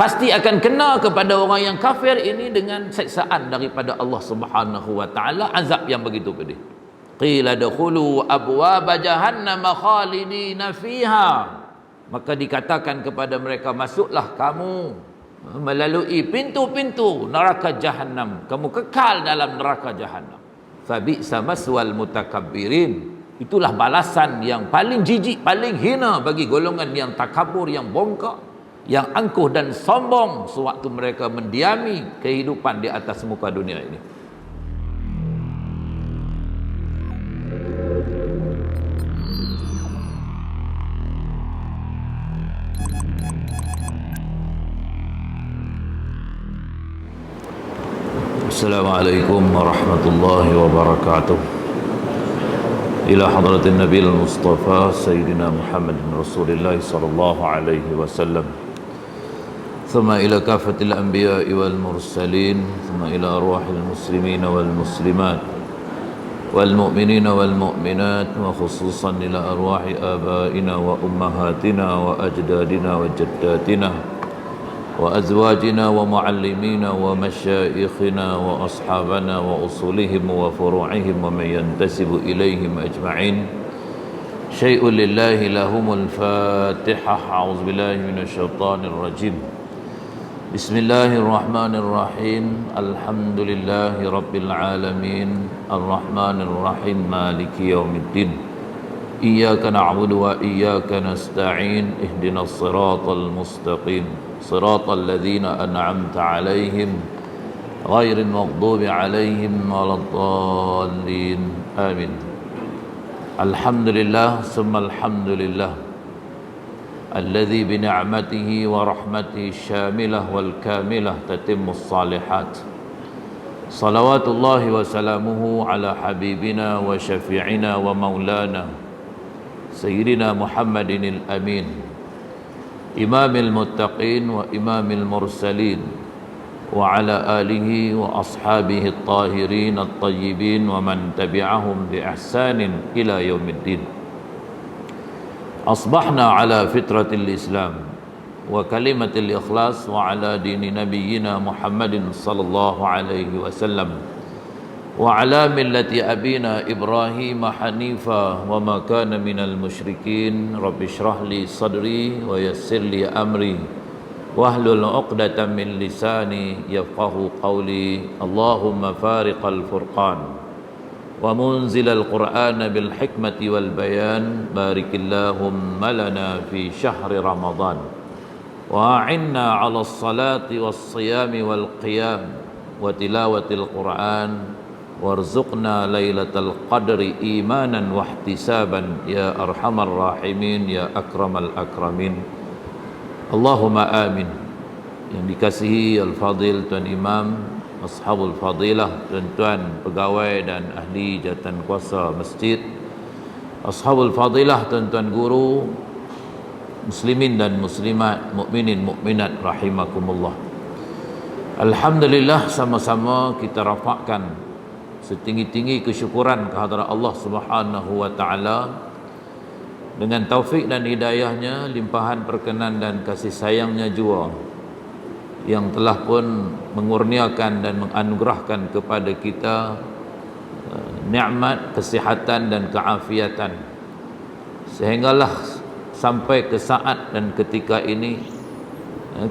pasti akan kena kepada orang yang kafir ini dengan siksaan daripada Allah Subhanahu wa taala, azab yang begitu pedih. Qila dakhulu abwaaba jahannam khalidina fiha, maka dikatakan kepada mereka, masuklah kamu melalui pintu-pintu neraka jahanam, kamu kekal dalam neraka jahanam. Fabi'sa maswal mutakabbirin, itulah balasan yang paling jijik, paling hina bagi golongan yang takabur, yang bongkak, yang angkuh dan sombong sewaktu mereka mendiami kehidupan di atas muka dunia ini. Assalamualaikum warahmatullahi wabarakatuh. Ila hadratin Nabi al-Mustafa Sayyidina Muhammad Rasulullah sallallahu alaihi wasallam, thumma ila kafatil anbiya'i wal mursalin, thumma ila arwahil muslimin wal muslimat wal mu'minina wal mu'minat, wa khususan ila arwahi abaina wa ummahatina wa ajdadina wa jaddatina wa azwajina wa muallimina wa masyayikhina wa ashabana wa usulihim wa furu'ihim wa man yantasibu ilaihim ajma'in. Syai'un lillahi lahumul fatihah. A'udzu billahi minasyaitonir rajim. Bismillahirrahmanirrahim. Alhamdulillahi rabbil alamin, arrahmanir rahim, maliki yaumiddin. Iyyaka na'budu wa iyyaka nasta'in. Ihdinas siratal mustaqim, siratal ladzina an'amta 'alaihim ghairil maghdubi 'alaihim waladdallin. Amin. Alhamdulillah summa alhamdulillah alladzi bi ni'matihi wa rahmatihi syamilah wal kamilah tatimmus salihat. Salawatullahi wa salamuhu ala habibina wa syafi'ina wa maulana Sayyidina Muhammadinil amin, imamil muttaqin wa imamil mursalin, wa ala alihi wa ashabihi at-tahirin at-tayyibin wa man tabi'ahum bi ihsanin ila yaumiddin. Asbahna ala fitratil Islam wa kalimatil ikhlas wa ala dini nabiyyina Muhammadin sallallahu alaihi wasallam wa ala millati abina Ibrahim hanifa wa ma kana minal musyrikin. Rabbi shrah li sadri wa yassir li amri wahlul 'uqdatam min lisani yafqahu qawli. Allahumma fariqal furqan wa munzilal qur'ana bil hikmati wal bayan, barikillahumma lana fi syahri ramadan wa a'inna 'alas salati was siyami wal qiyam wa tilawatil qur'an, warzuqna lailatal qadri imanan wa ihtisaban ya arhamar rahimin ya akramal akramin. Allahumma amin. Yang dikasihi al-fadil Tuan Imam, ashabul fadilah, tuan-tuan pegawai dan ahli jawatan kuasa masjid, ashabul fadilah, tuan-tuan guru, muslimin dan muslimat, mukminin mukminat rahimakumullah. Alhamdulillah, sama-sama kita rafakkan setinggi-tinggi kesyukuran kehadrat Allah Subhanahu wa taala dengan taufik dan hidayahnya, limpahan perkenan dan kasih sayangnya jua yang telah pun mengurniakan dan menganugerahkan kepada kita nikmat kesihatan dan keafiatan, sehinggalah sampai ke saat dan ketika ini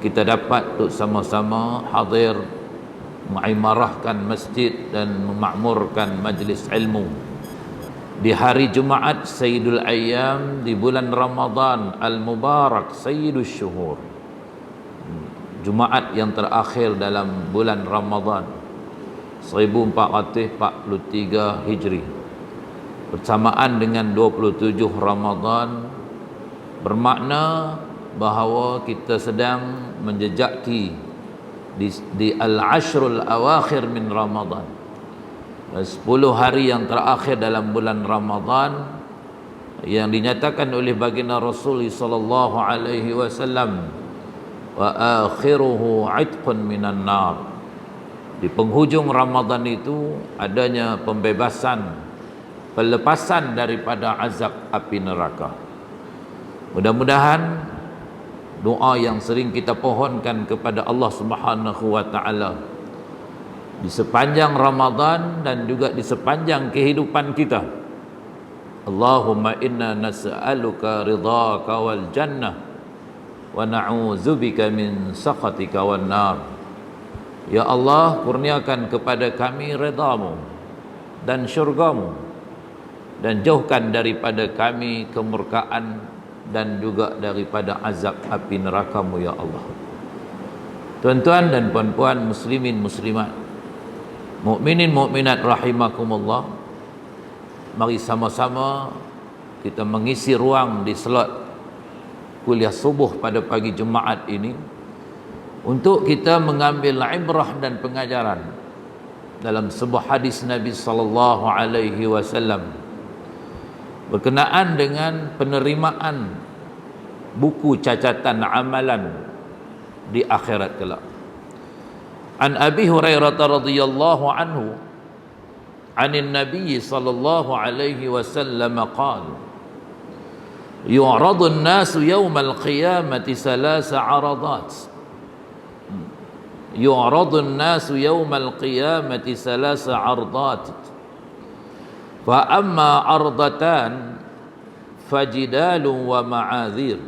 kita dapat untuk sama-sama hadir mengimarahkan masjid dan memakmurkan majlis ilmu di hari Jumaat Sayyidul Ayyam, di bulan Ramadan Al-Mubarak Sayyidus Syuhur, Jumaat yang terakhir dalam bulan Ramadan 1443 Hijri, bersamaan dengan 27 Ramadan, bermakna bahawa kita sedang menjejaki di al-ashrul awakhir min Ramadan, 10 hari yang terakhir dalam bulan Ramadan, yang dinyatakan oleh baginda Rasul sallallahu alaihi wasallam, wa akhiruhu 'itqun minan nar. Di penghujung Ramadan itu adanya pembebasan, pelepasan daripada azab api neraka. Mudah-mudahan doa yang sering kita pohonkan kepada Allah Subhanahu wa taala di sepanjang Ramadan dan juga di sepanjang kehidupan kita. Allahumma inna nas'aluka ridhaka wal jannah wa na'udzubika min sakhatika wan nar. Ya Allah, kurniakan kepada kami redha-Mu dan syurga-Mu, dan jauhkan daripada kami kemurkaan dan juga daripada azab api neraka-Mu ya Allah. Tuan-tuan dan puan-puan, muslimin muslimat, mukminin mukminat rahimakumullah, mari sama-sama kita mengisi ruang di slot kuliah subuh pada pagi Jumaat ini untuk kita mengambil ibrah dan pengajaran dalam sebuah hadis Nabi sallallahu alaihi wasallam berkenaan dengan penerimaan buku catatan amalan di akhirat kelak. An Abi Hurairah radhiyallahu anhu anin Nabi sallallahu alaihi wasallam qala yu'radu an-nasu yawmal qiyamati thalatha 'aradat yu'radu an-nasu yawmal qiyamati thalatha 'aradat fa amma 'ardatan fajidalun wa ma'adhir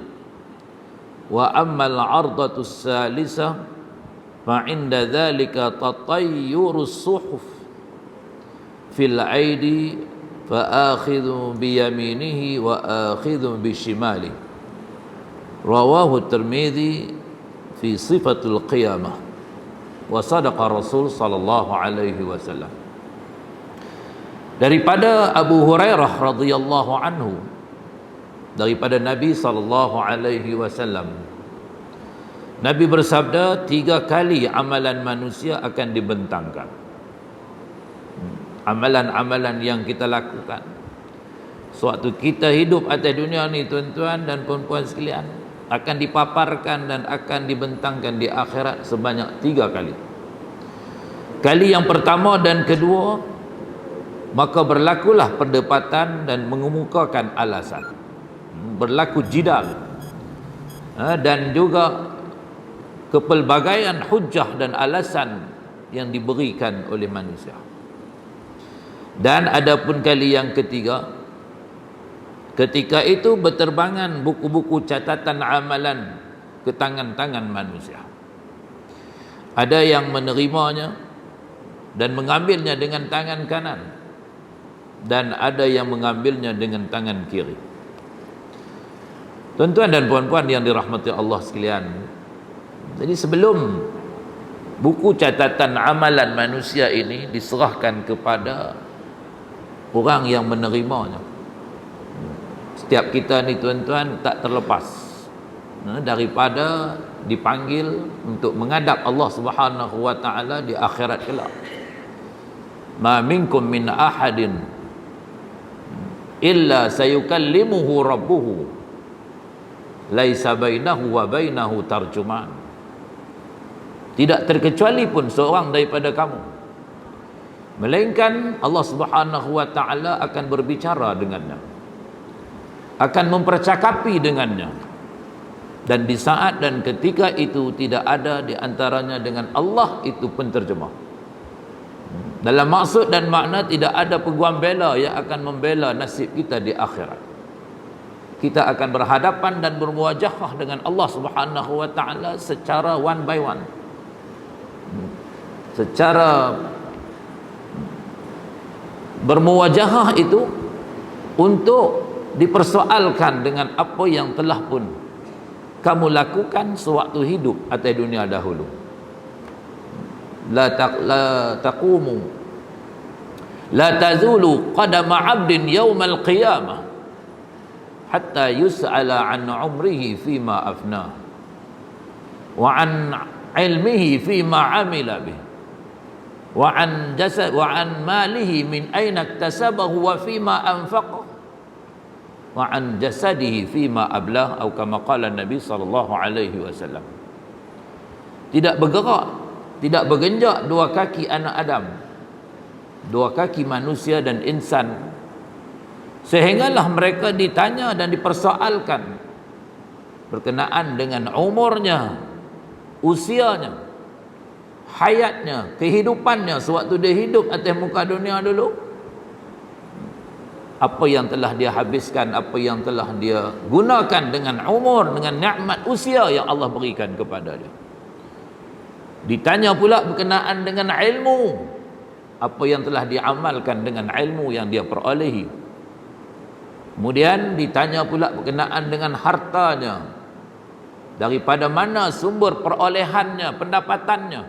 wa amma al-'ardatu ats-tsalitsah fa 'inda dhalika tatayyurus suhuf fil 'aidi fa akhidhu bi yaminihi wa akhidhu bi shimalihi. Rawahu Tirmidzi fi sifatul qiyamah wa sadaqa Rasul sallallahu alaihi wasallam. Daripada Abu Hurairah radhiyallahu anhu, daripada Nabi sallallahu alaihi wasallam, Nabi bersabda, 3 kali amalan manusia akan dibentangkan. Amalan-amalan yang kita lakukan sewaktu kita hidup atas dunia ni, tuan-tuan dan puan-puan sekalian, akan dipaparkan dan akan dibentangkan di akhirat sebanyak 3 kali. Kali yang pertama dan kedua, maka berlakulah perdebatan dan mengemukakan alasan, berlaku jidal, dan juga kepelbagaian hujah dan alasan yang diberikan oleh manusia. Dan adapun kali yang ketiga, ketika itu berterbangan buku-buku catatan amalan ke tangan-tangan manusia. Ada yang menerimanya dan mengambilnya dengan tangan kanan, dan ada yang mengambilnya dengan tangan kiri. Tuan-tuan dan puan-puan yang dirahmati Allah sekalian, jadi sebelum buku catatan amalan manusia ini diserahkan kepada orang yang menerimanya, setiap kita ni tuan-tuan tak terlepas daripada dipanggil untuk menghadap Allah Subhanahu wa taala di akhirat kelak. Ma minkum min ahadin illa sayukallimuhu rabbuhu laisa bainahu wa bainahu tarjuman. Tidak terkecuali pun seorang daripada kamu, melainkan Allah Subhanahu wa taala akan berbicara dengannya, akan mempercakapi dengannya, dan di saat dan ketika itu tidak ada di antaranya dengan Allah itu penterjemah. Dalam maksud dan makna tidak ada peguam bela yang akan membela nasib kita di akhirat. Kita akan berhadapan dan bermuwajahah dengan Allah Subhanahu wa taala secara one by one, secara bermuwajahah itu untuk dipersoalkan dengan apa yang telah pun kamu lakukan sewaktu hidup atas dunia dahulu. La taqumu la tazulu qadama 'abdin yaumal qiyamah hatta yus'ala an umrihi fima afna wa an ilmihi fima amila bih wa an jasad wa an malihi min aina iktasabahu wa fima anfaqa wa an jasadihi fima ablah, atau kama qala Nabi sallallahu alaihi wasallam. Tidak bergerak, tidak bergenjak 2 kaki anak Adam, 2 kaki manusia dan insan, sehinggalah mereka ditanya dan dipersoalkan berkenaan dengan umurnya, usianya, hayatnya, kehidupannya sewaktu dia hidup atas muka dunia dulu, apa yang telah dia habiskan, apa yang telah dia gunakan dengan umur, dengan nikmat usia yang Allah berikan kepada dia. Ditanya pula berkenaan dengan ilmu, apa yang telah dia amalkan dengan ilmu yang dia perolehi. Kemudian ditanya pula berkenaan dengan hartanya, daripada mana sumber perolehannya, pendapatannya,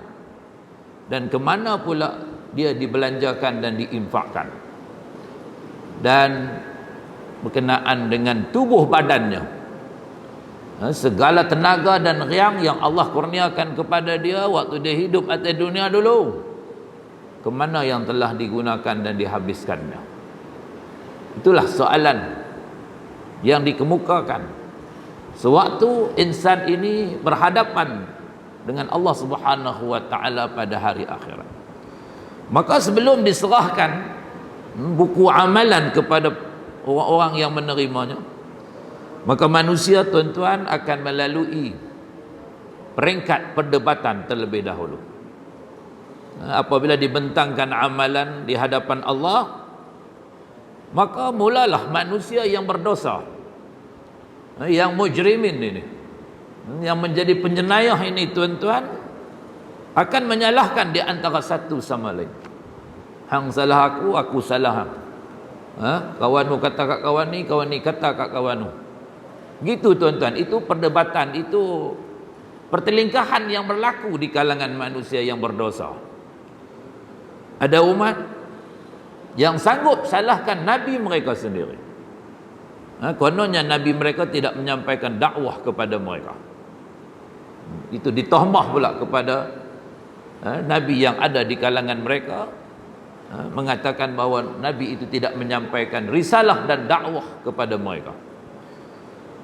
dan kemana pula dia dibelanjakan dan diinfakkan. Dan berkenaan dengan tubuh badannya, segala tenaga dan riang yang Allah kurniakan kepada dia waktu dia hidup atas dunia dulu, kemana yang telah digunakan dan dihabiskannya. Itulah soalan yang dikemukakan sewaktu insan ini berhadapan dengan Allah Subhanahu wa taala pada hari akhirat. Maka sebelum diserahkan buku amalan kepada orang-orang yang menerimanya, maka manusia, tuan-tuan, akan melalui peringkat perdebatan terlebih dahulu. Apabila dibentangkan amalan di hadapan Allah, maka mulalah manusia yang berdosa, yang mujrimin ini, yang menjadi penjenayah ini, tuan-tuan, akan menyalahkan di antara satu sama lain. Hang salah aku salah hang. Kawanmu kata kat kawan ni kata kat kawanmu. Gitu, tuan-tuan. Itu perdebatan, itu pertelingkahan yang berlaku di kalangan manusia yang berdosa. Ada umat yang sanggup salahkan Nabi mereka sendiri. Kononnya Nabi mereka tidak menyampaikan dakwah kepada mereka. Itu ditahmah pula kepada Nabi yang ada di kalangan mereka, mengatakan bahawa Nabi itu tidak menyampaikan risalah dan dakwah kepada mereka.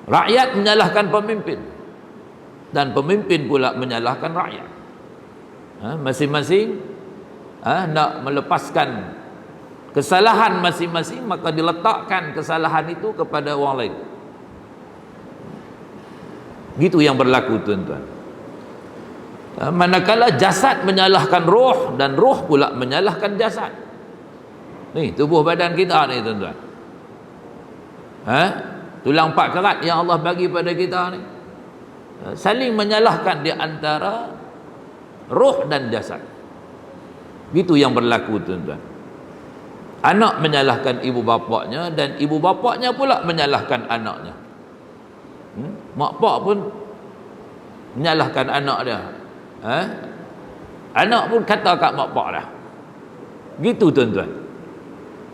Rakyat menyalahkan pemimpin, dan pemimpin pula menyalahkan rakyat. Masing-masing nak melepaskan kesalahan masing-masing, maka diletakkan kesalahan itu kepada orang lain. Gitu yang berlaku, tuan-tuan. Manakala jasad menyalahkan roh, dan roh pula menyalahkan jasad. Ni tubuh badan kita ni, tuan-tuan. Tulang 4 karat yang Allah bagi pada kita ni, saling menyalahkan di antara roh dan jasad. Gitu yang berlaku, tuan-tuan. Anak menyalahkan ibu bapaknya, dan ibu bapaknya pula menyalahkan anaknya. Mak pak pun menyalahkan anak dia. Anak pun kata kat mak pak dah. Gitu, tuan-tuan.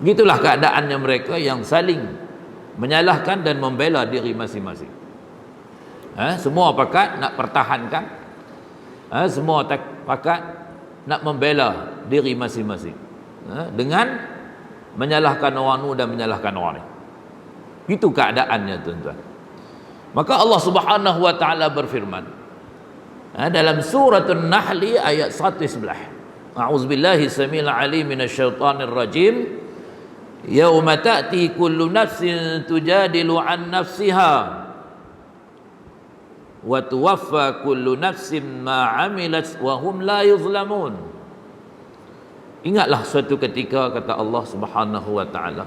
Gitulah keadaannya mereka yang saling menyalahkan dan membela diri masing-masing. Semua pakat nak pertahankan, semua pakat nak membela diri masing-masing, dengan menyalahkan orang nu dan menyalahkan orang ni. Itu keadaannya, tuan-tuan. Maka Allah Subhanahu wa taala berfirman dalam surah An-Nahl ayat 111. A'udzubillahi samil alim minasyaitonir rajim. Yauma ta'ti kullu nafsin tujadilu an nafsiha wa tuwaffa kullu nafsin ma 'amilat wa hum la yuzlamun. Ingatlah suatu ketika, kata Allah Subhanahu wa taala,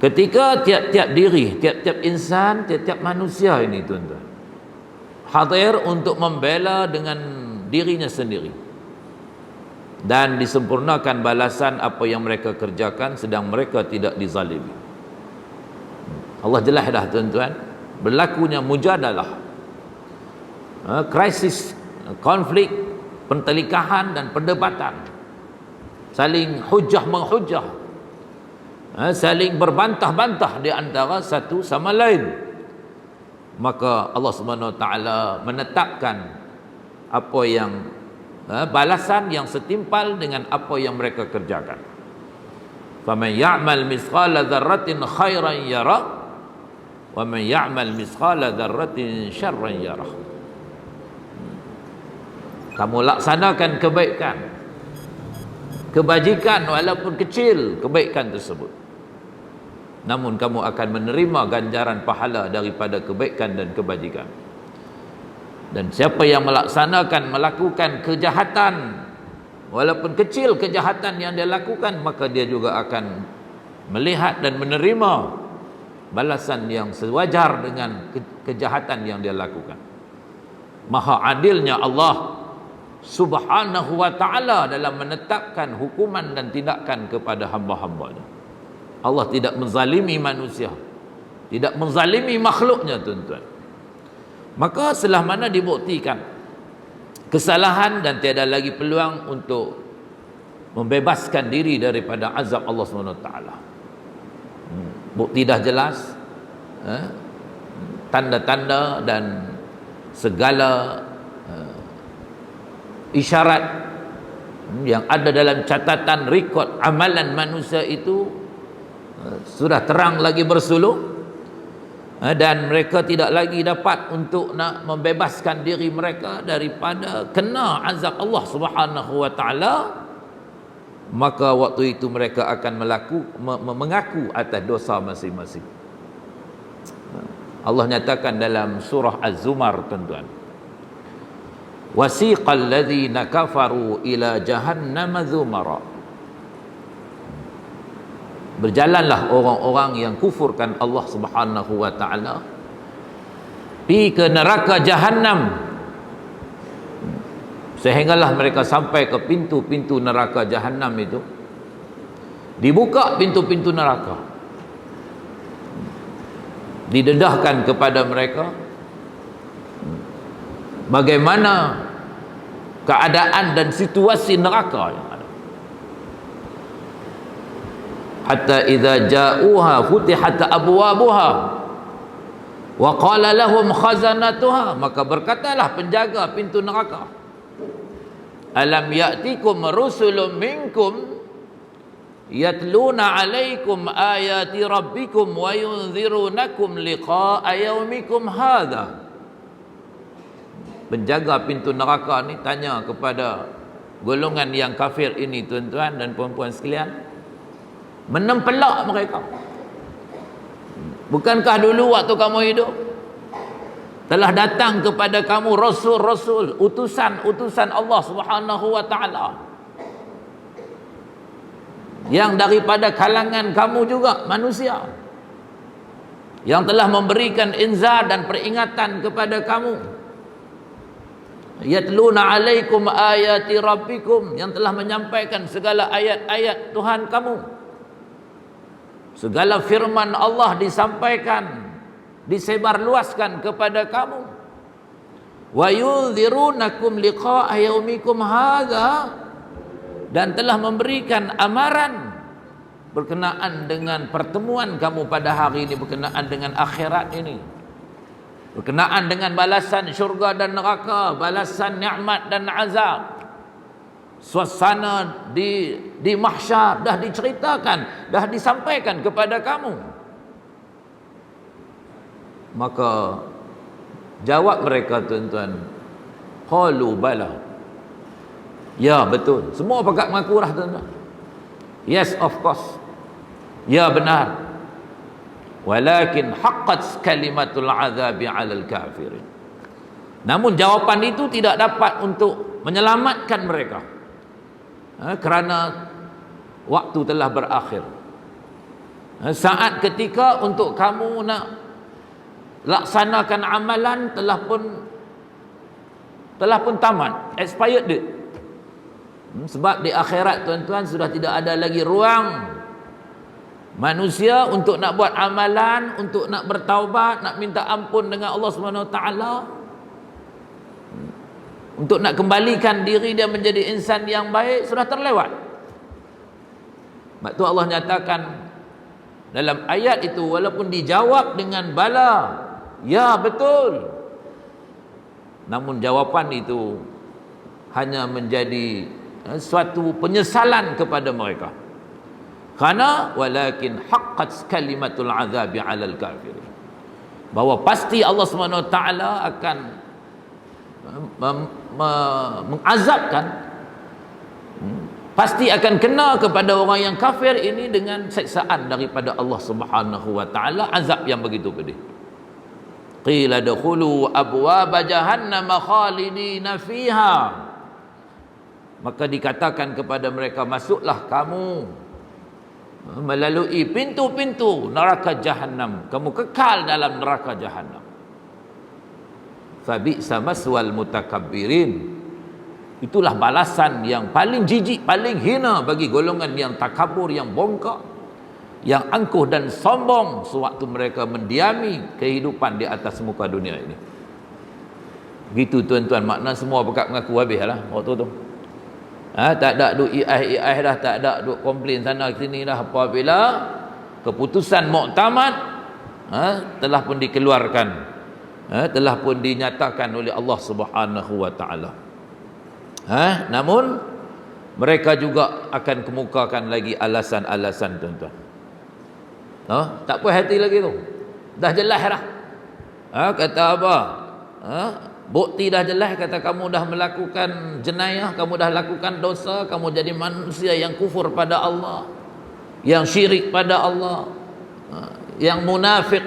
ketika tiap-tiap diri, tiap-tiap insan, tiap-tiap manusia ini, tuan-tuan, hadir untuk membela dengan dirinya sendiri, dan disempurnakan balasan apa yang mereka kerjakan sedang mereka tidak dizalimi. Allah jelas dah, tuan-tuan, berlakunya mujadalah, krisis, konflik, pertelingkahan dan perdebatan, saling hujah menghujah, saling berbantah-bantah di antara satu sama lain. Maka Allah Subhanahu wa taala menetapkan apa yang balasan yang setimpal dengan apa yang mereka kerjakan. Faman ya'mal mithqala dzarratin khairan yarah, wa man ya'mal mithqala dzarratin syarran yarah. Kamu laksanakan kebaikan, kebajikan walaupun kecil kebaikan tersebut, namun kamu akan menerima ganjaran pahala daripada kebaikan dan kebajikan. Dan siapa yang melakukan kejahatan, walaupun kecil kejahatan yang dia lakukan, maka dia juga akan melihat dan menerima balasan yang sewajar dengan kejahatan yang dia lakukan. Maha adilnya Allah Subhanahu wa ta'ala dalam menetapkan hukuman dan tindakan kepada hamba-hambanya. Allah tidak menzalimi manusia, tidak menzalimi makhluknya, tuan-tuan. Maka setelah mana dibuktikan kesalahan dan tiada lagi peluang untuk membebaskan diri daripada azab Allah SWT. Bukti dah jelas, tanda-tanda dan segala isyarat yang ada dalam catatan rekod amalan manusia itu sudah terang lagi bersuluh. Dan mereka tidak lagi dapat untuk nak membebaskan diri mereka daripada kena azab Allah Subhanahu wa ta'ala. Maka waktu itu mereka akan mengaku atas dosa masing-masing. Allah nyatakan dalam surah Az-Zumar, tuan-tuan, wasiqal ladzina kafaru ila jahannama zumara. Berjalanlah orang-orang yang kufurkan Allah Subhanahu wa ta'ala pergi ke neraka Jahannam, sehinggalah mereka sampai ke pintu-pintu neraka Jahannam itu. Dibuka pintu-pintu neraka, didedahkan kepada mereka bagaimana keadaan dan situasi neraka yang ada. Hatta idza ja'uha futihat abwabuha wa qala lahum khazanatuha, maka berkatalah penjaga pintu neraka, alam ya'tikum rusulun minkum yatluna 'alaikum ayati rabbikum wa yunzirunakum liqa'a yaumikum hadha. Penjaga pintu neraka ni tanya kepada golongan yang kafir ini, tuan-tuan dan puan-puan sekalian, menempelak mereka, bukankah dulu waktu kamu hidup telah datang kepada kamu rasul-rasul, utusan-utusan Allah Subhanahu wa ta'ala, yang daripada kalangan kamu juga manusia, yang telah memberikan inzar dan peringatan kepada kamu, yatluna alaikum ayati rabbikum, yang telah menyampaikan segala ayat-ayat Tuhan kamu. Segala firman Allah disampaikan, disebarluaskan kepada kamu. Wa yunzirunakum liqa'a yaumikum hadza, dan telah memberikan amaran berkenaan dengan pertemuan kamu pada hari ini, berkenaan dengan akhirat ini, berkenaan dengan balasan syurga dan neraka, balasan nikmat dan azab. Suasana di mahsyar dah diceritakan, dah disampaikan kepada kamu. Maka jawab mereka, tuan-tuan, qalu bala, ya betul, semua pakat mengaku dah, tuan-tuan. Yes, of course, ya benar. Walakin haqqat kalimatul azabi 'alal kafirin. Namun jawapan itu tidak dapat untuk menyelamatkan mereka, kerana waktu telah berakhir. Saat ketika untuk kamu nak laksanakan amalan telah pun tamat, expired date. Sebab di akhirat, tuan-tuan, sudah tidak ada lagi ruang manusia untuk nak buat amalan, untuk nak bertaubat, nak minta ampun dengan Allah SWT, untuk nak kembalikan diri dia menjadi insan yang baik, sudah terlewat. Sebab tu Allah nyatakan dalam ayat itu, walaupun dijawab dengan bala, ya betul, namun jawapan itu hanya menjadi suatu penyesalan kepada mereka. Karena walakin haqqat kalimatul azabi 'alal kafirin, bahawa pasti Allah SWT akan mengazabkan pasti akan kena kepada orang yang kafir ini dengan siksaan daripada Allah Subhanahu wa taala, azab yang begitu pedih. Qila dakhulu abwaaba jahannam khalidina fiha, maka dikatakan kepada mereka, masuklah kamu melalui pintu-pintu neraka jahanam, kamu kekal dalam neraka jahanam. Fabi'sa maswal mutakabbirin, itulah balasan yang paling jijik, paling hina bagi golongan yang takabur, yang bongkak, yang angkuh dan sombong sewaktu mereka mendiami kehidupan di atas muka dunia ini. Gitu tuan-tuan, makna semua pekat mengaku habis lah waktu tu. Tak ada duk iaih dah, tak ada duk komplain sana sini dah. Apabila keputusan muktamad telah pun dikeluarkan, telah pun dinyatakan oleh Allah Subhanahu wa taala. Namun mereka juga akan kemukakan lagi alasan-alasan, tuan-tuan. Tak puas hati lagi tu. Dah jelas dah. Kata apa? Bukti dah jelas, kata kamu dah melakukan jenayah, kamu dah lakukan dosa, kamu jadi manusia yang kufur pada Allah, yang syirik pada Allah, yang munafik,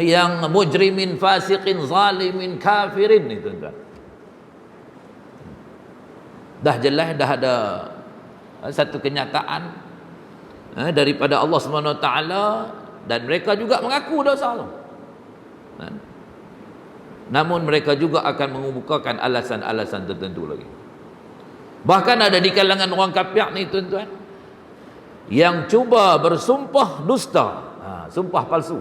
yang mujrimin, fasiqin, zalimin, kafirin ni, tuan-tuan. Dah jelas, dah ada satu kenyataan daripada Allah SWT, dan mereka juga mengaku dosa tu. Namun mereka juga akan mengemukakan alasan-alasan tertentu lagi. Bahkan ada di kalangan orang kafir ni, tuan-tuan, yang cuba bersumpah dusta, sumpah palsu.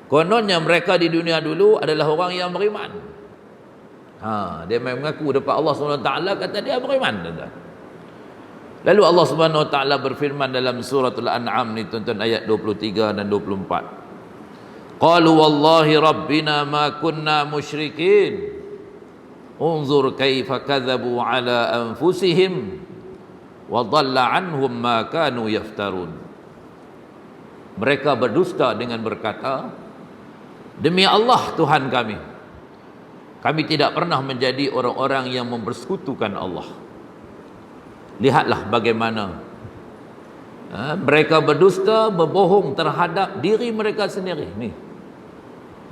Kononnya mereka di dunia dulu adalah orang yang beriman. Dia mengaku depan Allah SWT, kata dia beriman, tuan-tuan. Lalu Allah SWT berfirman dalam suratul An'am ni, tuan-tuan, ayat 23 dan 24. Qalu wallahi rabbina ma kunna musyrikin. Unzur kaifa kadzabu ala anfusihim wa dhalla anhum ma kanu yaftarun. Mereka berdusta dengan berkata, demi Allah Tuhan kami, kami tidak pernah menjadi orang-orang yang mempersekutukan Allah. Lihatlah bagaimana mereka berdusta, berbohong terhadap diri mereka sendiri. Ni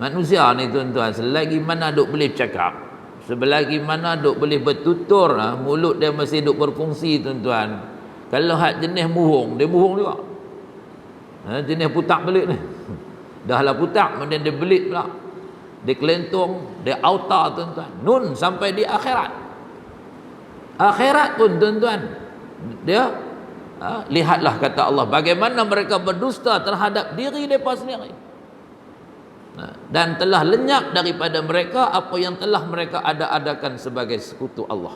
manusia ni, tuan-tuan, selagi mana duk boleh cakap, selagi mana duk boleh bertutur, mulut dia masih duk berfungsi, tuan-tuan. Kalau hak jenis bohong, dia bohong juga. Jenis putak belit ni, dah lah putak, kemudian dia belit pula, dia kelentung, dia auta, tuan-tuan. Nun sampai di akhirat. Akhirat pun, tuan-tuan, dia lihatlah, kata Allah, bagaimana mereka berdusta terhadap diri mereka sendiri. Dan telah lenyap daripada mereka apa yang telah mereka ada-adakan sebagai sekutu Allah.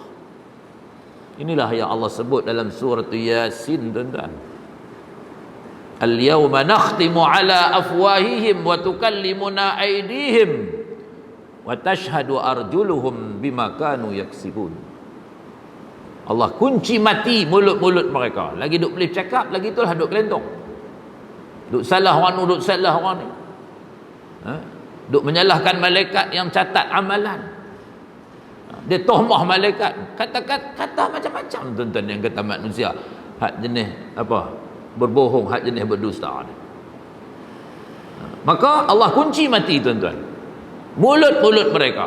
Inilah yang Allah sebut dalam surah Yasin, tuan-tuan. Al-yawma nakhtimu ala afwahihim wa tukallimuna aydihim wa tashhadu arjuluhum bima kanu yaksibun. Allah kunci mati mulut-mulut mereka. Lagi duk boleh cakap, lagi itulah duk kelentong. Duk salah orang ni, duk salah orang ni. Duk menyalahkan malaikat yang catat amalan. Dia tohmah malaikat, kata macam-macam, tuan-tuan, yang kata manusia. Hak jenis apa? Berbohong, hak jenis berdusta. Maka Allah kunci mati, tuan-tuan, mulut-mulut mereka.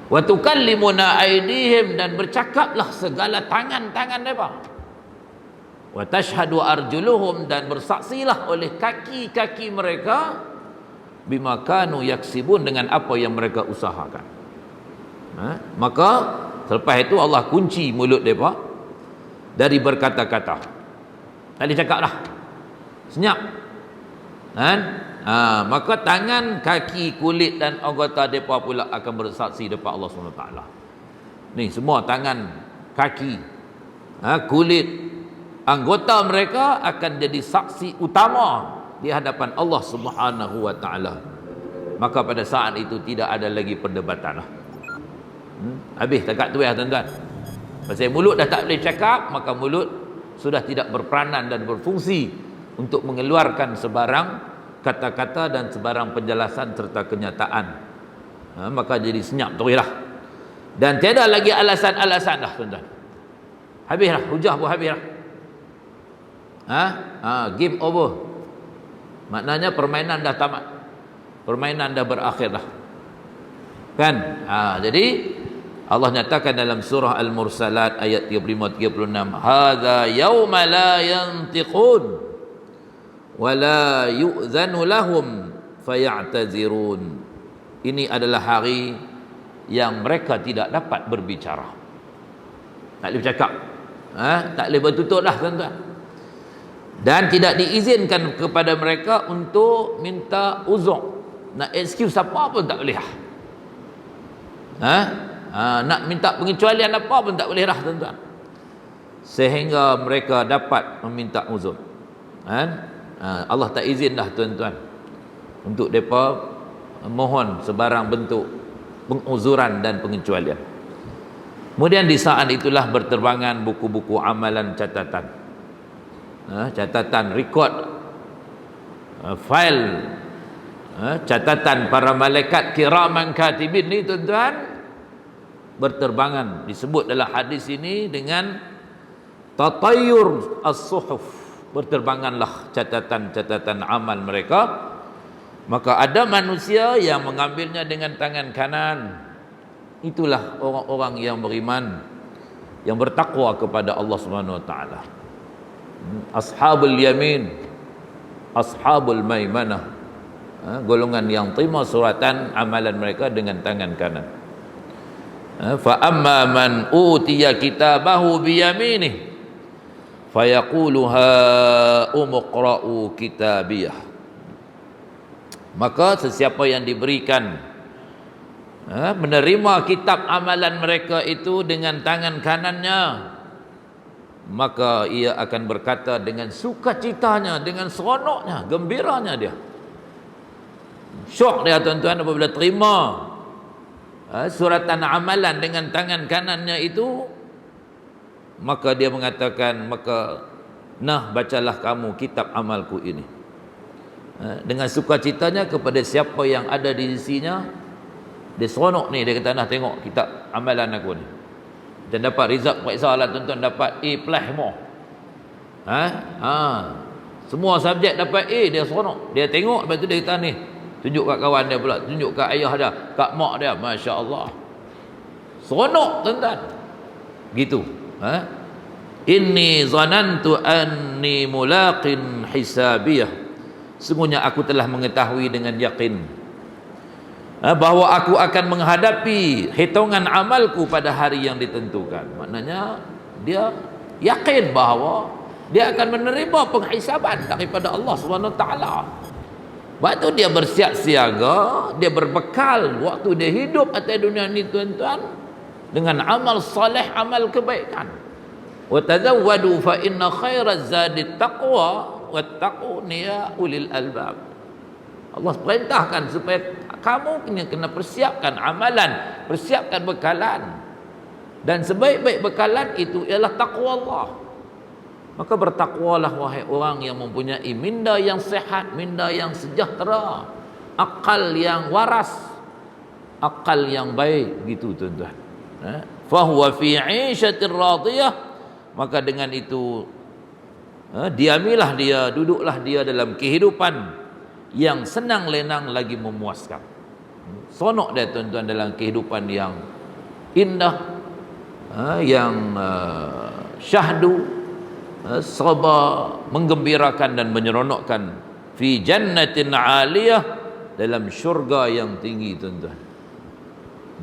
Wa tukallimuna aydihim, dan bercakaplah segala tangan-tangan mereka. Wa tashhadu arjuluhum, dan bersaksilah oleh kaki-kaki mereka, bima kanu yaksibun, dengan apa yang mereka usahakan. Maka selepas itu Allah kunci mulut mereka dari berkata-kata. Tak boleh cakap dah, senyap. Maka tangan, kaki, kulit dan anggota mereka pula akan bersaksi depan Allah SWT. Ni semua tangan, kaki, kulit, anggota mereka akan jadi saksi utama di hadapan Allah Subhanahu wa taala. Maka pada saat itu tidak ada lagi perdebatan lah. Habis takat tu ya, tuan-tuan. Pasal mulut dah tak boleh cakap, maka mulut sudah tidak berperanan dan berfungsi untuk mengeluarkan sebarang kata-kata dan sebarang penjelasan serta kenyataan. Maka jadi senyap tu lah. Dan tiada lagi alasan-alasan dah, tuan-tuan. Habislah, hujah pun habislah. Game over. Maknanya permainan dah tamat. Permainan dah berakhir dah. Kan? Jadi Allah nyatakan dalam surah Al-Mursalat ayat 35-36, hadza yauma la yantiqun wa la yu'zanu lahum fayatazirun. Ini adalah hari yang mereka tidak dapat berbicara. Tak boleh bercakap. Tak boleh bertutur dah, tuan-tuan. Dan tidak diizinkan kepada mereka untuk minta uzur. Nak excuse apa pun tak boleh. Nak minta pengecualian apa pun tak boleh dah, tuan-tuan. Sehingga mereka dapat meminta uzur. Allah tak izin dah, tuan-tuan, untuk mereka mohon sebarang bentuk penguzuran dan pengecualian. Kemudian di saat itulah berterbangan buku-buku amalan catatan. Catatan, rekod, file, catatan para malaikat kiraman katibin ni, tuan-tuan, berterbangan. Disebut dalam hadis ini dengan tatayur as-suhuf. Berterbanganlah catatan-catatan amal mereka. Maka ada manusia yang mengambilnya dengan tangan kanan. Itulah orang-orang yang beriman, yang bertakwa kepada Allah Subhanahu wa taala. Ashabul yamin, ashabul maimanah, golongan yang terima suratan amalan mereka dengan tangan kanan. Fa amma man utiya kitabahu bi yaminih fayaqulu ha umqra'u kitabiyah. Maka sesiapa yang diberikan menerima kitab amalan mereka itu dengan tangan kanannya, maka ia akan berkata dengan sukacitanya, dengan seronoknya, gembiranya dia. Syok dia, tuan-tuan, apabila terima suratan amalan dengan tangan kanannya itu, maka dia mengatakan, maka bacalah kamu kitab amalku ini. Dengan sukacitanya kepada siapa yang ada di sisinya, dia seronok ni, dia kata nah tengok kitab amalan aku ni. Dan dapat result periksa lah, tuan-tuan, dapat A+ more. Semua subjek dapat A, dia seronok. Dia tengok, lepas tu dia kata ni, tunjuk kat kawan dia pula, tunjuk kat ayah dia, kat mak dia, Masya Allah, seronok, tuan-tuan. Gitu. Inni zanantu anni mulaqin hisabiyah. Sungguhnya aku telah mengetahui dengan yakin bahawa aku akan menghadapi hitungan amalku pada hari yang ditentukan. Maknanya dia yakin bahawa dia akan menerima penghisaban daripada Allah Subhanahu wa taala. Waktu dia bersiap siaga, dia berbekal waktu dia hidup atas dunia ni, tuan-tuan, dengan amal soleh, amal kebaikan. Wa tazawwadu fa inna khairaz zadi taqwa wattaquni ya ulil albab. Allah perintahkan supaya kamu kena persiapkan amalan, persiapkan bekalan. Dan sebaik-baik bekalan itu ialah taqwa Allah. Maka bertakwalah wahai orang yang mempunyai minda yang sehat, minda yang sejahtera, akal yang waras, akal yang baik, gitu, tuan-tuan. Fahuwa fi 'ishatir radiyah. Maka dengan itu diamilah dia, duduklah dia dalam kehidupan yang senang lenang lagi memuaskan. Sonok dia, tuan-tuan, dalam kehidupan yang indah, yang syahdu, sabar, menggembirakan dan menyeronokkan. Fi jannatin 'aliyah, dalam syurga yang tinggi, tuan-tuan.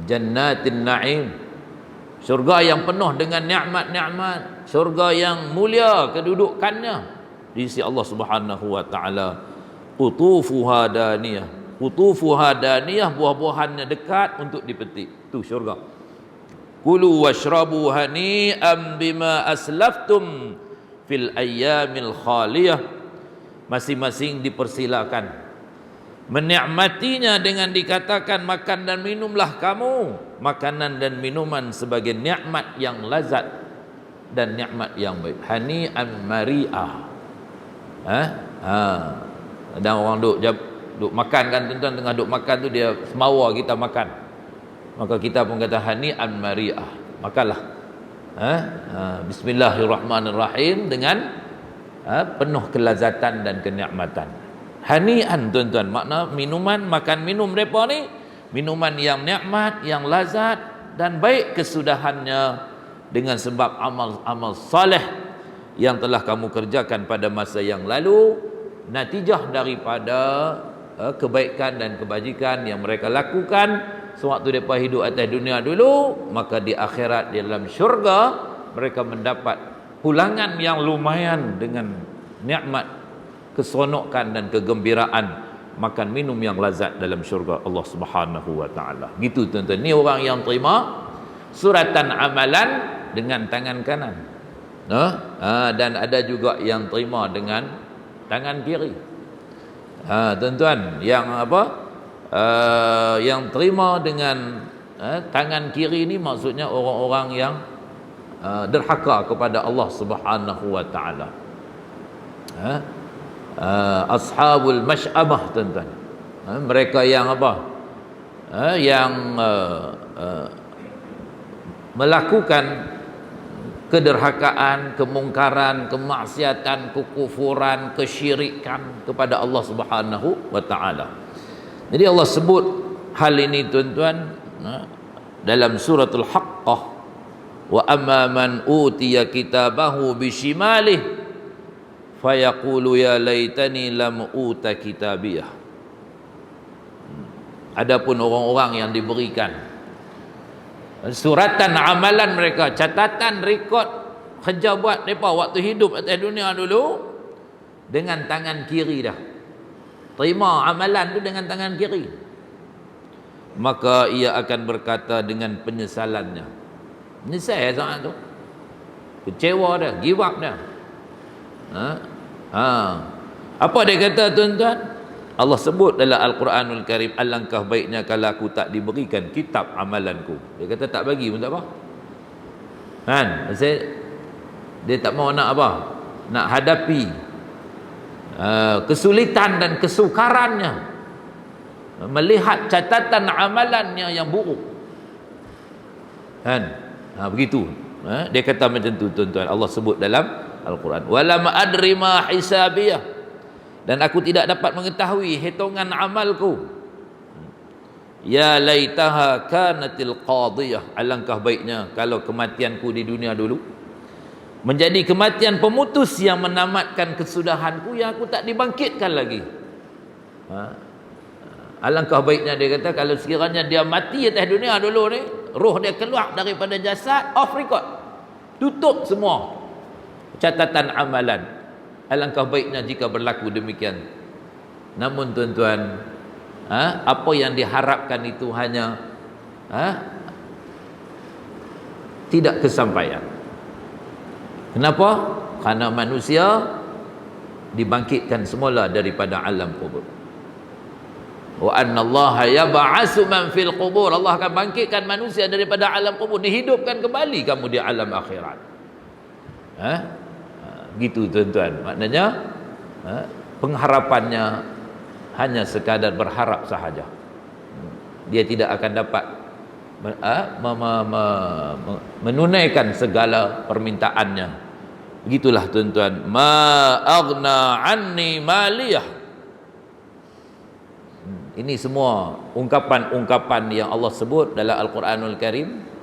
Jannatin na'im, syurga yang penuh dengan nikmat-nikmat, syurga yang mulia kedudukannya di sisi Allah Subhanahu wa taala. Qutufuha daniyah, qutufuha daniyah, buah-buahannya dekat untuk dipetik. Tu syurga. Kulu washrabu hani'an bima aslaftum fil ayyamil khaliyah. Masing-masing dipersilakan menikmatinya dengan dikatakan makan dan minumlah kamu, makanan dan minuman sebagai nikmat yang lazat dan nikmat yang baik. Hani'an mari'ah. Ada orang duk makan kan, tuan-tuan, tengah duk makan tu dia semawa kita makan. Maka kita pun kata hani'an mari'ah, makanlah. Bismillahirrahmanirrahim dengan penuh kelazatan dan kenikmatan. Hani'an tuan-tuan, makna minuman, makan minum mereka ni minuman yang nikmat, yang lazat dan baik kesudahannya dengan sebab amal-amal saleh yang telah kamu kerjakan pada masa yang lalu, natijah daripada kebaikan dan kebajikan yang mereka lakukan sewaktu mereka hidup atas dunia dulu, maka di akhirat di dalam syurga mereka mendapat pulangan yang lumayan dengan nikmat, keseronokan dan kegembiraan makan minum yang lazat dalam syurga Allah Subhanahu wa taala. Gitu tuan-tuan. Ni orang yang terima suratan amalan dengan tangan kanan. Dan ada juga yang terima dengan tangan kiri. Tuan-tuan, yang yang terima dengan tangan kiri ni maksudnya orang-orang yang derhaka kepada Allah Subhanahu wa taala. Ashabul masy'amah tuan-tuan. Mereka yang yang melakukan kederhakaan, kemungkaran, kemaksiatan, kekufuran, kesyirikan kepada Allah Subhanahu wa taala. Jadi Allah sebut hal ini tuan-tuan dalam suratul Haqqah, wa amma man utiya kitabahu bishimalih fayaqulu ya laitani lam uta kitabiyah. Adapun orang-orang yang diberikan suratan amalan mereka, catatan rekod kerja buat mereka waktu hidup atas dunia dulu dengan tangan kiri dah. Terima amalan tu dengan tangan kiri. Maka ia akan berkata dengan penyesalannya. Menyesal saat tu. Kecewa dah, give up dah. Apa dia kata tuan-tuan? Allah sebut dalam Al-Quranul Karim, alangkah baiknya kalau aku tak diberikan kitab amalanku. Dia kata tak bagi pun tak apa. Kan? Dia tak mau nak apa? Nak hadapi kesulitan dan kesukarannya, melihat catatan amalannya yang buruk. Kan? Begitu. Dia kata macam tu tuan-tuan. Allah sebut dalam Al-Quran, walam adri ma hisabiyah, dan aku tidak dapat mengetahui hitungan amalku. Ya laitaha kanatil qadiyah, alangkah baiknya kalau kematianku di dunia dulu menjadi kematian pemutus yang menamatkan kesudahanku, yang aku tak dibangkitkan lagi. Alangkah baiknya, dia kata, kalau sekiranya dia mati atas dunia dulu ni, roh dia keluar daripada jasad, off record, tutup semua catatan amalan. Alangkah baiknya jika berlaku demikian. Namun tuan-tuan, apa yang diharapkan itu hanya tidak kesampaian. Kenapa? Karena manusia dibangkitkan semula daripada alam kubur. Wa annallaha yab'atsu man fil qubur, Allah akan bangkitkan manusia daripada alam kubur, dihidupkan kembali kamu di alam akhirat. Gitu tuan-tuan. Maknanya pengharapannya hanya sekadar berharap sahaja. Dia tidak akan dapat menunaikan segala permintaannya. Begitulah tuan-tuan, ma aghna anni maliyah. Ini semua ungkapan-ungkapan yang Allah sebut dalam Al-Quranul Karim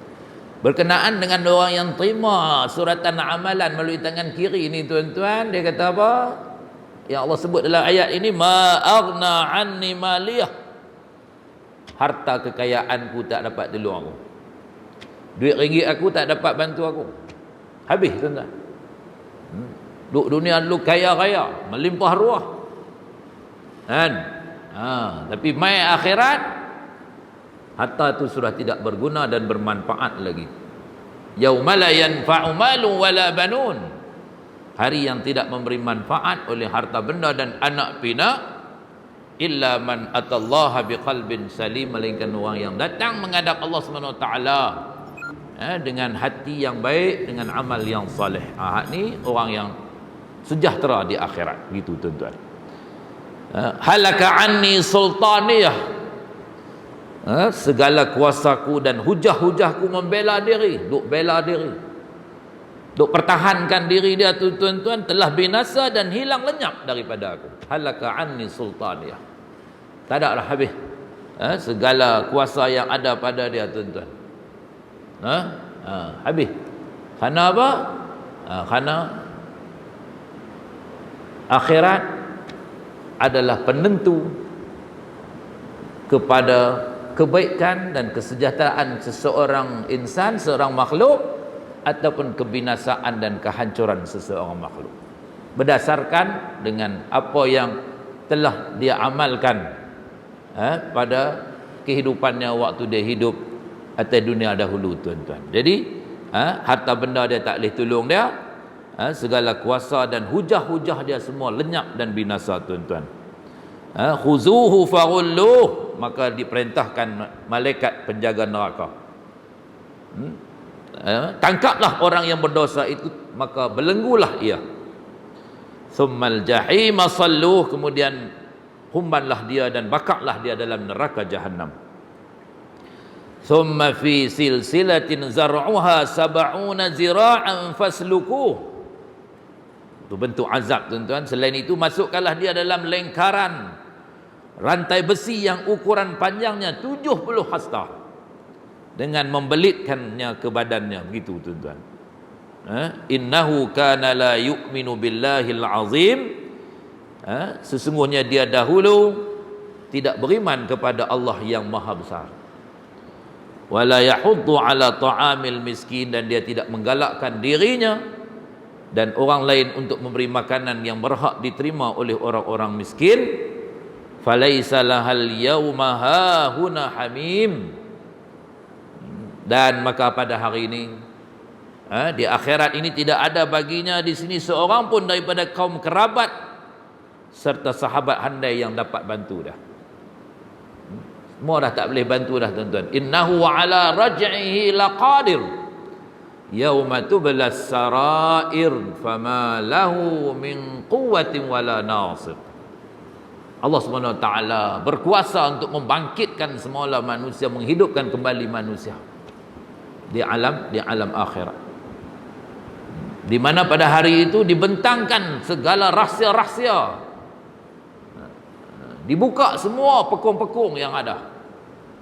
berkenaan dengan orang yang terima suratan amalan melalui tangan kiri ini tuan-tuan. Dia kata apa? Yang Allah sebut dalam ayat ini, ma aghna anni maliyah. Harta kekayaanku tak dapat tolong aku. Duit ringgit aku tak dapat bantu aku. Habis tuan-tuan. Duk dunia dulu kaya-kaya, melimpah ruah. Kan? Tapi mai akhirat, harta itu sudah tidak berguna dan bermanfaat lagi. Yauma la yanfa'u malun wala banun. Hari yang tidak memberi manfaat oleh harta benda dan anak pinak, illa man atallaha biqalbin salim, melainkan orang yang datang menghadap Allah Subhanahu wa taala dengan hati yang baik, dengan amal yang soleh. Ni orang yang sejahtera di akhirat. Gitu tuan-tuan. Halaka anni sultaniyah, segala kuasaku dan hujah-hujahku membela diri, duk bela diri. Duk pertahankan diri dia tuan-tuan, telah binasa dan hilang lenyap daripada aku. Halaka anni sultaniyah. Tak ada dah habis. Segala kuasa yang ada pada dia tuan-tuan. Habis. Kerana apa? Kerana akhirat adalah penentu kepada kebaikan dan kesejahteraan seseorang insan, seorang makhluk, ataupun kebinasaan dan kehancuran seseorang makhluk, berdasarkan dengan apa yang telah dia amalkan pada kehidupannya waktu dia hidup atas dunia dahulu tuan-tuan. Jadi harta benda dia tak boleh tolong dia, segala kuasa dan hujah-hujah dia semua lenyap dan binasa tuan-tuan. Khuzuhu faghulluh, maka diperintahkan malaikat penjaga neraka, tangkaplah orang yang berdosa itu, maka belenggulah ia. Tsummal jahima salluh, kemudian humbanlah dia dan bakarlah dia dalam neraka jahanam. Tsumma fi silsilatin zar'uha sab'una zira'an faslukuh. Itu bentuk azab tuan-tuan. Selain itu, masukkanlah dia dalam lingkaran rantai besi yang ukuran panjangnya 70 hasta, dengan membelitkannya ke badannya, begitu tuan-tuan. Innahu kana la yu'minu billahil azim. Sesungguhnya dia dahulu tidak beriman kepada Allah yang maha besar. Wala yahuddu ala ta'amil miskin, dan dia tidak menggalakkan dirinya dan orang lain untuk memberi makanan yang berhak diterima oleh orang-orang miskin. Falaisa lahal yauma hahuna hamim. Dan maka pada hari ini, di akhirat ini, tidak ada baginya di sini seorang pun daripada kaum kerabat serta sahabat handai yang dapat bantu dah. Semua dah tak boleh bantu dah tuan-tuan. Innahu ala raj'ihi laqadir yauma tublas sarair fama lahu min quwwatin wala nasir. Allah Subhanahu Wa Taala berkuasa untuk membangkitkan semula manusia, menghidupkan kembali manusia di alam akhirat, di mana pada hari itu dibentangkan segala rahsia-rahsia, dibuka semua pekung-pekung yang ada,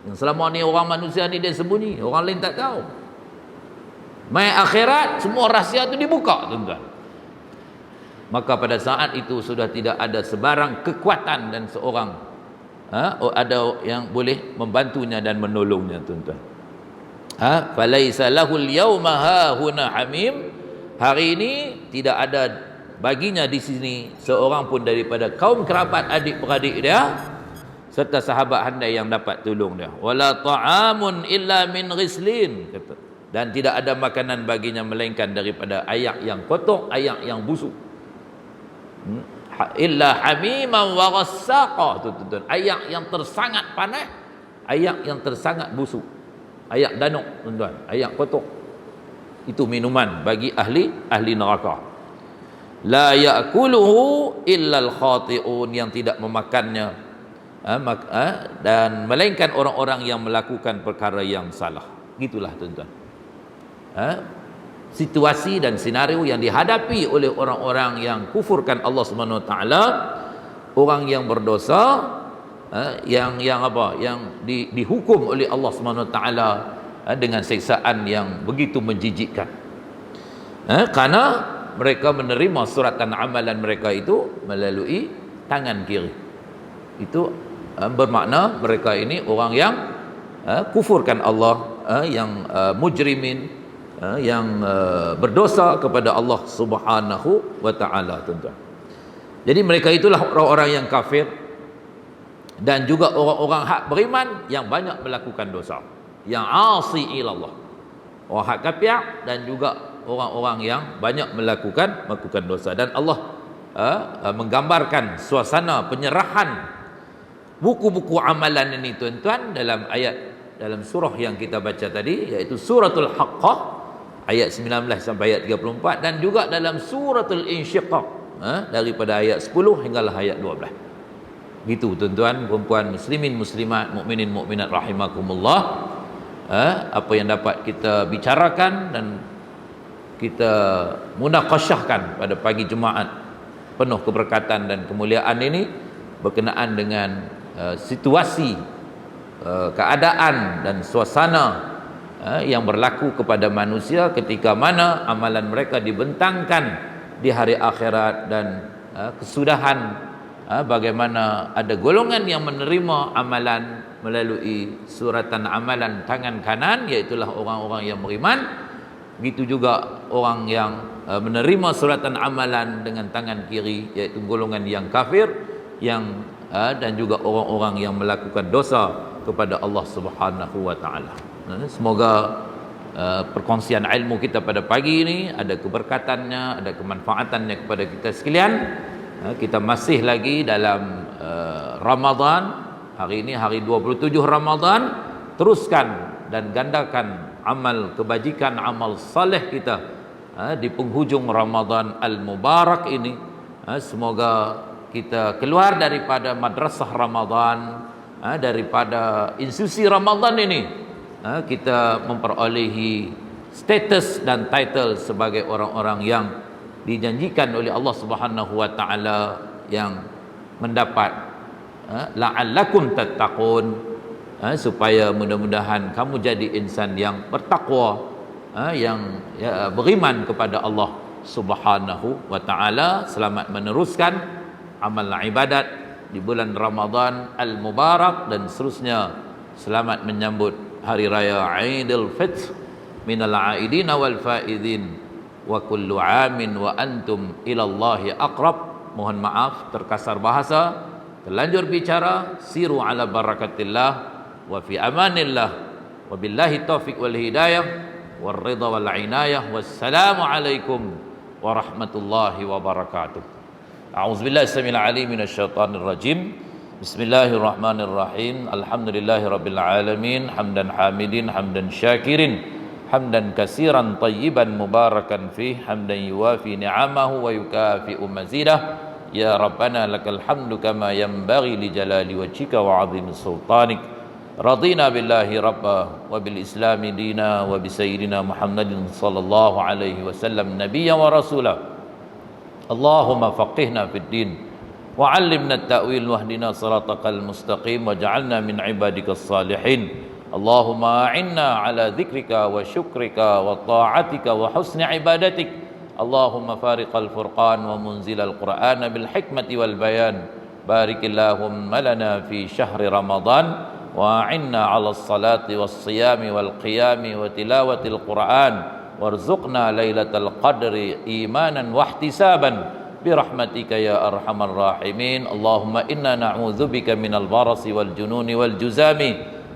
yang selama ni orang manusia ni dia sembunyi, orang lain tak tahu. Mai akhirat semua rahsia itu dibuka tuan-tuan. Maka pada saat itu sudah tidak ada sebarang kekuatan dan seorang ada yang boleh membantunya dan menolongnya tuan-tuan. Falaisa lahul yauma hahuna hamim. Hari ini tidak ada baginya di sini seorang pun daripada kaum kerabat adik-beradik dia serta sahabat handai yang dapat tolong dia. Wala ta'amun illa min ghislin, kata. Dan tidak ada makanan baginya melainkan daripada ayak yang kotor, ayak yang busuk. Illa hamiman wa ghassaqa, tuan-tuan. Ayak yang tersangat panas, ayak yang tersangat busuk, ayak danuk tuan-tuan, ayak kotor. Itu minuman bagi ahli neraka. La ya'kuluhu illa al-khati'un, yang tidak memakannya dan melainkan orang-orang yang melakukan perkara yang salah. Gitulah tuan-tuan. Situasi dan senario yang dihadapi oleh orang-orang yang kufurkan Allah Subhanahu Wa Taala, orang yang berdosa, yang dihukum oleh Allah Subhanahu Wa Taala dengan siksaan yang begitu menjijikkan, karena mereka menerima suratan amalan mereka itu melalui tangan kiri. Itu bermakna mereka ini orang yang kufurkan Allah, yang mujrimin, yang berdosa kepada Allah Subhanahu Wa Taala tuan-tuan. Jadi mereka itulah orang-orang yang kafir dan juga orang-orang hak beriman yang banyak melakukan dosa, yang asi ilallah, orang hak kafir dan juga orang-orang yang banyak melakukan dosa. Dan Allah menggambarkan suasana penyerahan buku-buku amalan ini tuan-tuan dalam surah yang kita baca tadi, iaitu suratul Haqqah ayat 19 sampai ayat 34, dan juga dalam suratul Insyiqaq daripada ayat 10 hinggalah ayat 12. Gitu tuan-tuan, perempuan, muslimin, muslimat, mukminin, mukminat rahimakumullah. Apa yang dapat kita bicarakan dan kita munaqasyahkan pada pagi Jumaat penuh keberkatan dan kemuliaan ini berkenaan dengan situasi, keadaan dan suasana yang berlaku kepada manusia ketika mana amalan mereka dibentangkan di hari akhirat, dan kesudahan bagaimana ada golongan yang menerima amalan melalui suratan amalan tangan kanan, iaitulah orang-orang yang beriman. Begitu juga orang yang menerima suratan amalan dengan tangan kiri, iaitu golongan yang kafir, yang dan juga orang-orang yang melakukan dosa kepada Allah Subhanahu wa taala. Semoga perkongsian ilmu kita pada pagi ini ada keberkatannya, ada kemanfaatannya kepada kita sekalian. Kita masih lagi dalam Ramadan. Hari ini hari 27 Ramadan. Teruskan dan gandakan amal kebajikan, amal saleh kita di penghujung Ramadan al-Mubarak ini. Semoga kita keluar daripada madrasah Ramadan, daripada institusi Ramadan ini, kita memperolehi status dan title sebagai orang-orang yang dijanjikan oleh Allah Subhanahu wa taala yang mendapat la'allakum tattaqun, supaya mudah-mudahan kamu jadi insan yang bertakwa, yang beriman kepada Allah Subhanahu wa taala. Selamat meneruskan amal ibadat di bulan Ramadan al-Mubarak, dan seterusnya selamat menyambut hari raya Aidil Fitr minal aidin wal faidin wa kullu amin wa antum ilallahi aqrab. Mohon maaf terkasar bahasa, terlanjur bicara. Siru ala barakatillah wa fi amanillah wa billahi taufiq wal hidayah wal ridha wal inayah. Wassalamu alaikum warahmatullahi wabarakatuh. A'udzubillahi samil alim minasyaitonir rajim. Bismillahirrahmanirrahim. Alhamdulillahi rabbil alamin, hamdan hamidin, hamdan syakirin, hamdan katsiran tayyiban mubarakan fih, hamdan yuwafi ni'amahu wa yukafi'u mazidah. Ya Rabbana lakal hamdu kama yanbaghi li jalali wajhika wa 'azimi sultanik. Radina billahi rabba wa bil islami dina wa bi sayyidina Muhammadin sallallahu alaihi wasallam nabiyya wa rasula. Allahumma faqihna fid din wa 'allimna at-ta'wil wahdina siratal mustaqim waj'alna min ibadikas salihin. Allahumma a'inna ala dzikrika wa syukrika wa ta'atika wa husni ibadatik. Allahumma fariqal furqan wa munzilal qur'an bil hikmati wal bayan. Barikillahumma lana fi syahri Ramadan وأعنا على الصلاة والصيام والقيام وتلاوة القرآن وارزقنا ليلة القدر إيمانا واحتسابا برحمتك يا أرحم الراحمين. اللهم إنا نعوذ بك من البرص والجنون والجزام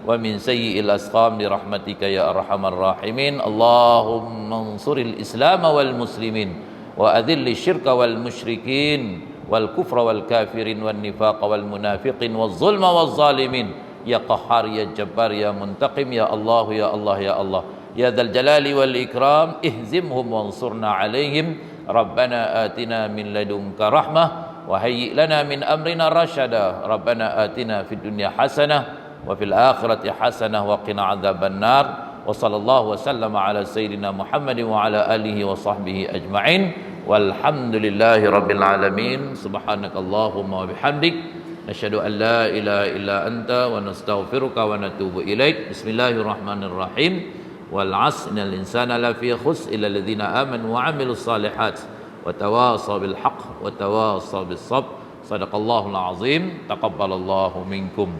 ومن سيء الأسقام برحمتك يا أرحم الراحمين. اللهم انصر الإسلام والمسلمين وأذل الشرك والمشركين والكفر والكافرين والنفاق والمنافقين والظلم والظالمين. Ya Qahhar, Ya Jabbar, Ya Muntaqim, Ya Allah, Ya Allah, Ya Allah, Ya Dzal Jalali wal Ikram. Ihzimhum wansurna alaihim. Rabbana atina min ladunka rahmah wa hayyi' lana min amrina rasyada. Rabbana atina fid dunya hasanah wa fil akhirati hasanah wa qina adzabannar. Wa sallallahu wasallama ala sayyidina Muhammadin wa ala alihi wa sahbihi ajma'in. Walhamdulillahi rabbil alamin. Subhanakallahumma wa bihamdik, nashhadu an la ilaha illa anta wa nastaghfiruka wa natubu ilaik. Bismillahirrahmanirrahim. Wal 'asri innal insana lafi khusr illa alladziina aamanu wa 'amilus shalihat wa tawassaw bil haqq wa tawassaw bis sabr. Shadaqallahul 'azim. Taqabbalallahu minkum.